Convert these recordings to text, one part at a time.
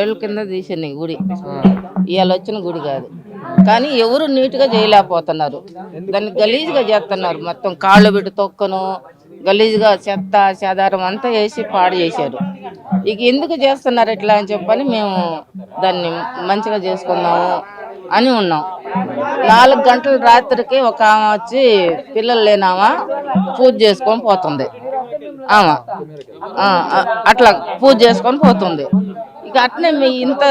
ఏళ్ళ కింద తీసిన గుడి, ఇవాళ వచ్చిన గుడి కాదు. కానీ ఎవరు నీట్గా చేయలేకపోతున్నారు, దాన్ని గలీజ్గా చేస్తున్నారు. మొత్తం కాళ్ళు పెట్టి తొక్కను గలీజ్గా చెత్త చెదారం అంతా వేసి పాడు చేశారు. ఇక ఎందుకు చేస్తున్నారు ఇట్లా అని చెప్పని మేము దాన్ని మంచిగా చేసుకుందాము అని ఉన్నాం. 4 గంటల రాత్రికి ఒక ఆమె వచ్చి పిల్లలు లేనామా పూజ చేసుకొని పోతుంది. ఆమె అట్లా పూజ చేసుకొని పోతుంది. ఇక అట్నే మీ ఇంత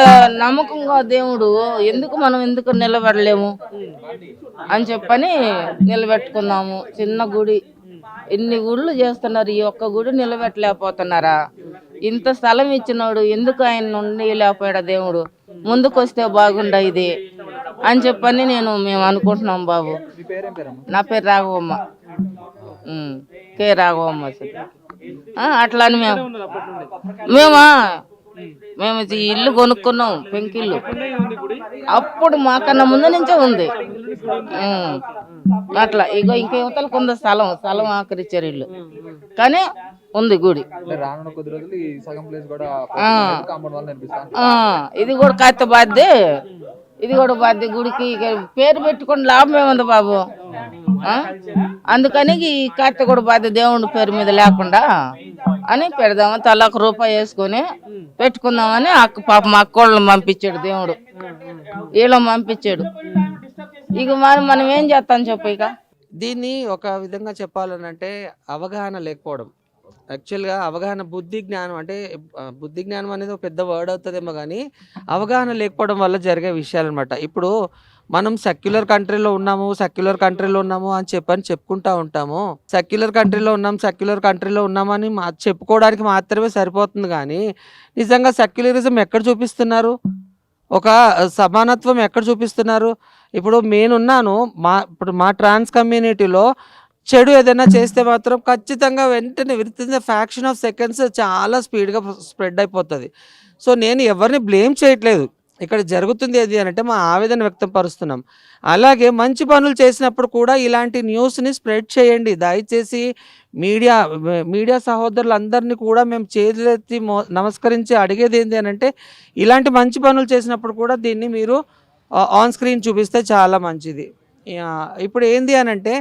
నమ్మకంగా దేవుడు ఎందుకు నిలబడలేము అని చెప్పని నిలబెట్టుకున్నాము. చిన్న గుడి, ఎన్ని గుళ్ళు చేస్తున్నారు, ఈ ఒక్క గుడి నిలబెట్టలేకపోతున్నారా? ఇంత స్థలం ఇచ్చినోడు ఎందుకు ఆయన నుండి లేకపోయాడా దేవుడు? ముందుకు వస్తే బాగుండా ఇది అని చెప్పని మేము అనుకుంటున్నాం బాబు. నా పేరు రాఘవమ్మ, కే రాఘవమ్మ. అట్లా అని మేము ఈ ఇల్లు కొనుక్కున్నాం, పెంకిల్లు. అప్పుడు మాకన్నా ముందు నుంచే ఉంది. అట్లా ఇగో ఇంకా యువతలకు ఉంది స్థలం ఆఖరిచ్చారు ఇల్లు, కానీ ఉంది గుడి. ఇది కూడా కాస్త బాధ్యే, ఇది కూడా బాధ్య. గుడికి పేరు పెట్టుకుని లాభం ఏముంది బాబు? అందుకని ఈ కార్తె కూడా బాధ్య దేవుడి పేరు మీద లేకుండా అని పెడదాము. తలా ₹1 వేసుకొని పెట్టుకుందామని పాప మా అక్కోళ్ళని పంపించాడు దేవుడు, వీళ్ళని పంపించాడు. ఇక మనం ఏం చేస్తాం చెప్పు. ఇక దీన్ని ఒక విధంగా చెప్పాలనంటే అవగాహన లేకపోవడం. యాక్చువల్గా అవగాహన, బుద్ధి జ్ఞానం అంటే బుద్ధి జ్ఞానం అనేది ఒక పెద్ద వర్డ్ అవుతుందేమో కానీ అవగాహన లేకపోవడం వల్ల జరిగే విషయాలు అనమాట. ఇప్పుడు మనం సెక్యులర్ కంట్రీలో ఉన్నాము అని చెప్పుకుంటా ఉంటాము. సెక్యులర్ కంట్రీలో ఉన్నామని చెప్పుకోవడానికి మాత్రమే సరిపోతుంది. కానీ నిజంగా సెక్యులరిజం ఎక్కడ చూపిస్తున్నారు? ఒక సమానత్వం ఎక్కడ చూపిస్తున్నారు? ఇప్పుడు నేనున్నాను, ఇప్పుడు మా ట్రాన్స్ కమ్యూనిటీలో చెడు ఏదైనా చేస్తే మాత్రం ఖచ్చితంగా వెంటనే with in faction of seconds చాలా స్పీడ్గా స్ప్రెడ్ అయిపోతుంది. సో నేను ఎవరిని బ్లేమ్ చేయట్లేదు. ఇక్కడ జరుగుతుంది ఏది అంటే మా ఆవేదన వ్యక్తం పరుస్తున్నాం. అలాగే మంచి పనులు చేసినప్పుడు కూడా ఇలాంటి న్యూస్ని స్ప్రెడ్ చేయండి దయచేసి. మీడియా సహోదరులందరినీ కూడా మేము చేతులెత్తి నమస్కరించి అడిగేది ఏంటి అని అంటే, ఇలాంటి మంచి పనులు చేసినప్పుడు కూడా దీన్ని మీరు ఆన్ స్క్రీన్ చూపిస్తే చాలా మంచిది. ఇప్పుడు ఏంది అని అంటే,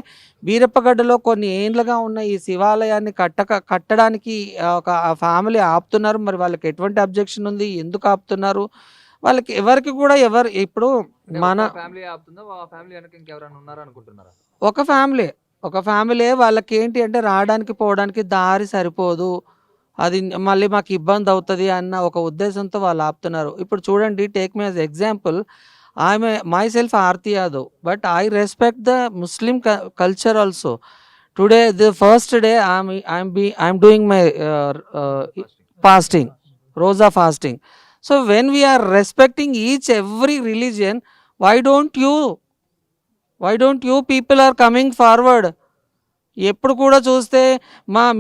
బీరప్పగడ్డలో కొన్ని ఏండ్లుగా ఉన్న ఈ శివాలయాన్ని కట్టడానికి ఒక ఫ్యామిలీ ఆపుతున్నారు. మరి వాళ్ళకి ఎటువంటి అబ్జెక్షన్ ఉంది? ఎందుకు ఆపుతున్నారు? వాళ్ళకి ఎవరికి కూడా ఇప్పుడు మన ఒక ఫ్యామిలీ వాళ్ళకి ఏంటి అంటే వాళ్ళకి పోవడానికి దారి సరిపోదు, అది మళ్ళీ మాకు ఇబ్బంది అవుతుంది అన్న ఒక ఉద్దేశంతో వాళ్ళు ఆపుతున్నారు. ఇప్పుడు చూడండి, take me as example, myself Aarti Yadav, but I respect the Muslim culture also. Today, the first day, I'm doing my fasting, Rosa fasting. So when we are respecting every religion, why don't you people are coming forward? ఎప్పుడు కూడా చూస్తే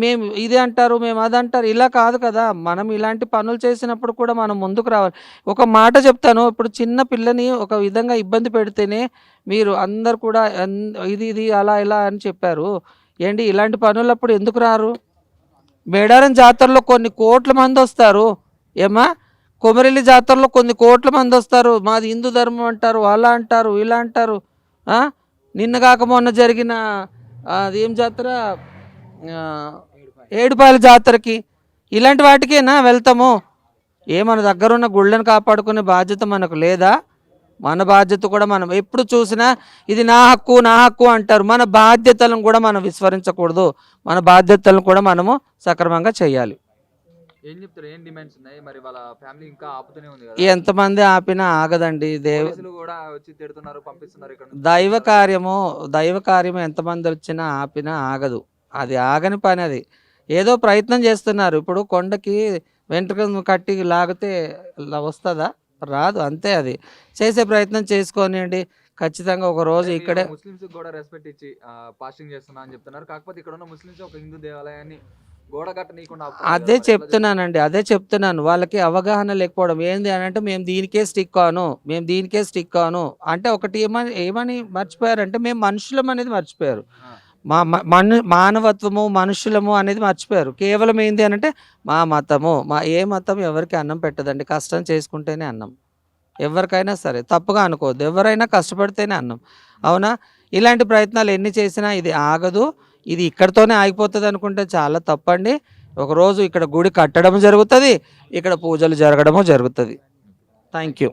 మేము ఇది అంటారు, మేము అది అంటారు, ఇలా కాదు కదా. మనం ఇలాంటి పనులు చేసినప్పుడు కూడా మనం ముందుకు రావాలి. ఒక మాట చెప్తాను, ఇప్పుడు చిన్న పిల్లని ఒక విధంగా ఇబ్బంది పెడితేనే మీరు అందరు కూడా ఇది అలా ఇలా అని చెప్పారు. ఏంటి ఇలాంటి పనులప్పుడు ఎందుకు రారు? మేడారం జాతరలో కొన్ని కోట్ల మంది వస్తారు ఏమా, కొమరెల్లి జాతరలో కొన్ని కోట్ల మంది వస్తారు. మాది హిందూ ధర్మం అంటారు, అలా అంటారు, ఇలా అంటారు. నిన్న కాక మొన్న జరిగిన అదేం జాతర, ఏడుపాయల జాతరకి, ఇలాంటి వాటికేనా వెళ్తాము? మన దగ్గర ఉన్న గుళ్ళను కాపాడుకునే బాధ్యత మనకు లేదా? మన బాధ్యత కూడా మనం ఎప్పుడు చూసినా ఇది నా హక్కు అంటారు. మన బాధ్యతలను కూడా మనం విస్మరించకూడదు. మన బాధ్యతలను కూడా మనము సక్రమంగా చేయాలి. ఎంతమంది ఆపినా ఆగదండి. దైవ కార్యము ఎంతమంది వచ్చినా ఆపినా ఆగదు. అది ఆగని పని. అది ఏదో ప్రయత్నం చేస్తున్నారు. ఇప్పుడు కొండకి వెంట్రుక కట్టి లాగితే వస్తుందా? రాదు. అంతే, అది చేసే ప్రయత్నం చేసుకోనియండి. ఖచ్చితంగా ఒక రోజు ఇక్కడే ముస్లిమ్స్ కూడా రెస్పెక్ట్ ఇచ్చి ఫాస్టింగ్ చేస్తున్నా అని చెప్తున్నారు. కాకపోతే ఇక్కడ ఉన్న ముస్లిమ్స్ ఒక హిందూ దేవాలయాన్ని అదే చెప్తున్నాను, వాళ్ళకి అవగాహన లేకపోవడం. ఏంది అని అంటే, మేము దీనికే స్టిక్ కాను అంటే ఒకటి ఏమని మర్చిపోయారంటే, మేము మనుషులం అనేది మర్చిపోయారు. మానవత్వము మనుషులము అనేది మర్చిపోయారు. కేవలం ఏంది అనంటే మా మతము, ఏ మతం ఎవరికి అన్నం పెట్టదండి, కష్టం చేసుకుంటేనే అన్నం. ఎవరికైనా సరే తప్పుగా అనుకోవద్దు, ఎవరైనా కష్టపడితేనే అన్నం. అవునా? ఇలాంటి ప్రయత్నాలు ఎన్ని చేసినా ఇది ఆగదు, ఇది ఇక్కడితోనే ఆగిపోతుంది అనుకుంటే చాలా తప్పండి. ఒకరోజు ఇక్కడ గుడి కట్టడం జరుగుతుంది, ఇక్కడ పూజలు జరగడము జరుగుతుంది. Thank you.